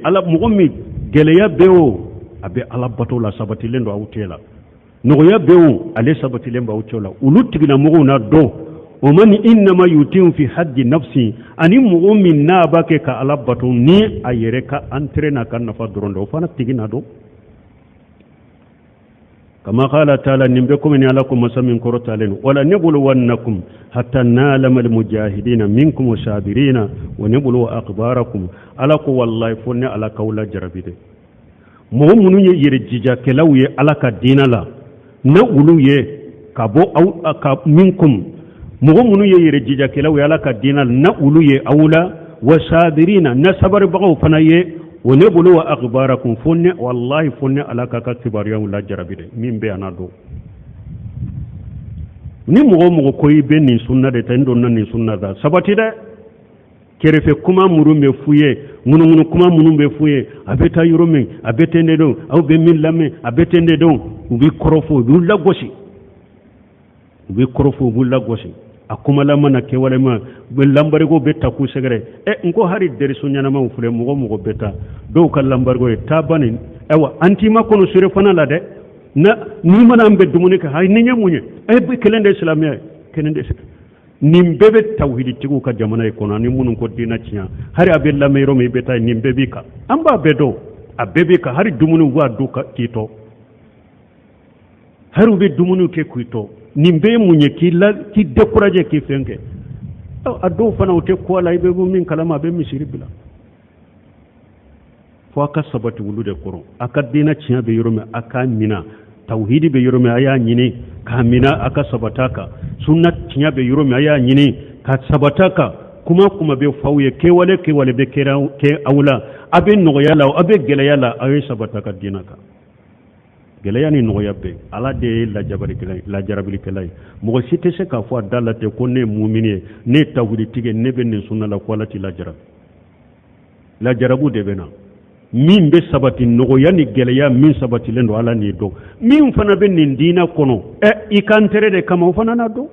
ala mugommi geleya bewo abe ala bato la sabatilen do awtela nogoya bewo ale sabatilen ba awtela ulutigina mugo na do o man inma yutim fi haddi nafsi ani mugommi na bake ka ala bato ni ayere ka entraîna kan nafa doronde o fana tigina do كما قال تعالى نبكم إن لكم مسمين كرتالين ولا نبلونكم حتى نعلم المجاهدين منكم وصابرين ونبلو أخباركم ألاكو والله فن على كولا جربيده مؤمن يرجع كلاوي على كدين لا نقولوا كابو أو منكم مؤمن يرجع كلاوي على كدين نقولوا أولا وصابرين نصبر بقوا فنايه ونبلو أخباركم فن والله فن على كبار يوم لا جربيده من بيانادو ni mogo koyi be ni sunna de tan don ni sunna da sabati da kerefe kuma murumbe fuye ngunu kuma munumbe fuye abeta yurume abetende don aw be min lamme abetende don ubi korofo du lagoshi ubi korofo bu lagoshi akuma lamana ke wala ma be lambare go betta ku segere ngo hari deri sunyana ma fule mogo betta do kal lambargo e tabani ewa antima kono sure fana la de na ni mana ambe dumuni ka hay ninya munye be kelende islamia kelende nimbebe tawhidi tigu ka jamana e kono ni munun ko dina ciya hari abella me romi beta nimbebi ka amba bedo abebe ka hari dumuni wa do ka kito haru be dumuni ke kuito nimbe munye ki décourager ki fenke ado fana o te ko la ibe min kalama be misiri bila fo aka sabati wulude koro aka dina ciya be yorome aka mina tawhidi be yorome aya nyini ka mina aka sabataka sunna ciya be yorome aya nyini ka sabataka kuma be fawye ke wale be kera ke awla abe nogoya la abe geleya la ay sabataka dinaka geleya ni nogoya be ala de la jarabili kelay mo site se ka fo dalate ko ne mu'mini ne tawhidi tige ne be ne sunna la kwalati la jarabu de bena min be sabati nogoya ni geleya min sabati lendo ala ni do min fana be nin dina kono ikantere de kama fana na do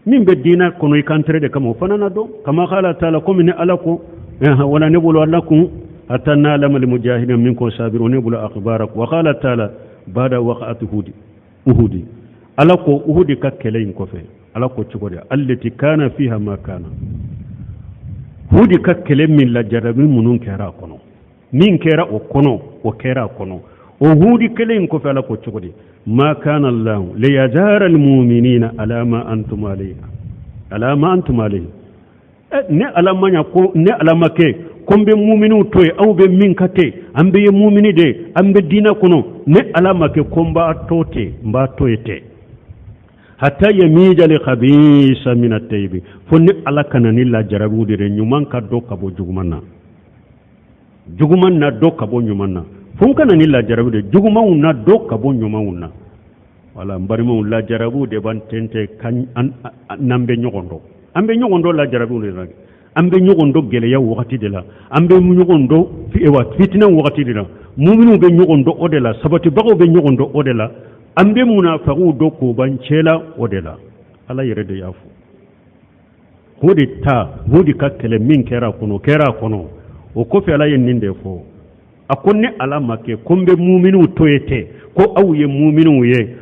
min be dina kono ikantere de kama fana na do kama qala taala kum ni alako wala nabulu alakum hatta na'lamu al-mujahidin minkum sabirun nabulu akhbarakum wa qala taala bada waqa'at uhudi alako uhudi ka kelein ko fe alako cigode allati kana fiha ma kana hudi ka kele min la jarabi munun kera kono min kera o kono o kera kono o hudi kele ko fala ko cugudi ma kana allah li yajara al mu'minina ala ma antum alayhi ne alamanya ko ne alamake kombe mu'minu toy aw be min kate ambe ye mu'mini de ambe dina kono ne alamake komba tote mba toyete hatta yamija li khabisa min at-tayyib fonni ala kanani la jarabu de nyuman ka do kabo jugumanna do kabo nyumanna fon kanani la jarabu de juguman na do kabo nyumanna wala mbarimo la jarabu de ban tente kan nambe nyogondo ambe nyogondo la jarabu de rag ambe nyogondo gele ya wakati de la ambe nyogondo fitina wakati de la mu'minu be nyogondo odela sabati bago be nyogondo odela ambe munafiqu do ko bancela odela ala yerede yafu hudi kakkele min kera kono o ko fe ala yenninde fo akonne ala make kombe mu'minu toyete ko awye mu'minu ye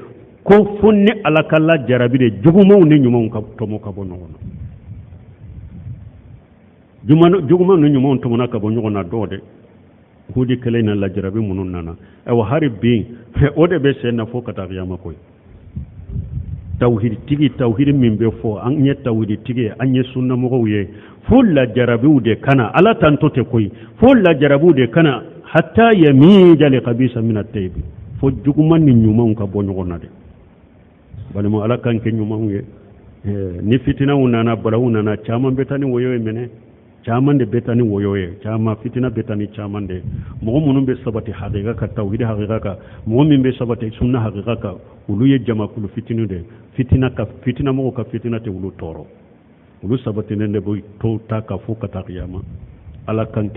ko funne ala kala jarabide jugumo ne nyumon ka to mo ka bono jugumo ne nyumon to mo ka bono na dode hudi kele na la jarabi munun nana wa harbi ode be sen na fo kata yama koy tawhid min be fo an nye tawhid tigi an nye sunna mo wiye fo la jarabi de kana ala tanto te koy fo la jarabi de kana hatta yamija li qabisa min at-tayyib fo juguman ni nyuma ka bonyo na de bale mo ala kan ke nyuma wiye ni fitina unana balawuna na chama betani woyo mene chaman de betani woyoye chama fitina betani chaman de mo munum be sabati haqiqa ka tawhid haqiqa ka mo min be sabati sunna haqiqa ka uluye jama kulu fitinu de fitina mo ka fitina te ulu toro ulu sabati ne boy to ta ka fu ka ta qiyama ala kan